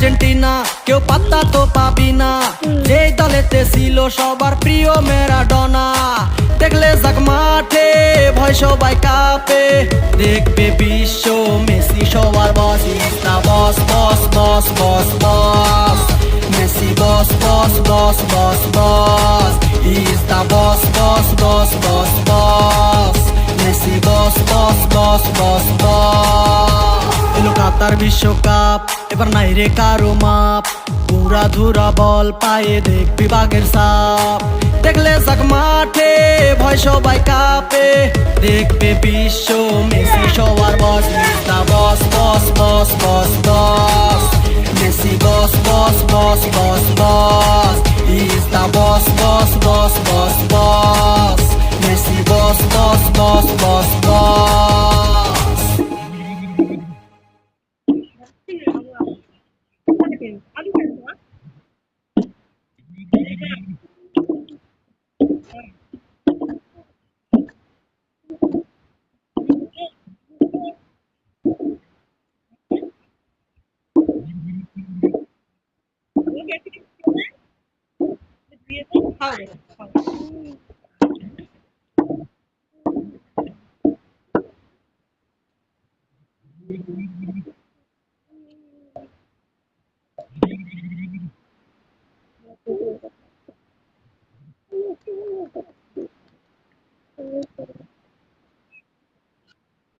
Argentina কেউ পাত্তা তো পাবি না, যেই দলেতে ছিল সবার প্রিয় ম্যারাডোনা। দেখলে যাক মাঠে ভয় সবাই কাঁপে, দেখবে বিশ্ব মেসি সবার boss. Is the boss boss boss boss boss, Messi boss boss boss boss boss. Is the boss boss boss boss boss, Messi boss boss boss boss boss. এলো কাতার বিশ্বকাপ, এবার নাই রে কারো মাপ, পুরা ধুরা বল পায়ে দেখবি বাঘের সাপ। দেখলে যাক মাঠে ভয় সবাই কাঁপে, দেখবে বিশ্ব মেসি সবার boss. Is the boss boss boss boss boss, Messi boss boss boss boss boss. Is the boss boss boss boss boss, Messi boss boss boss boss boss.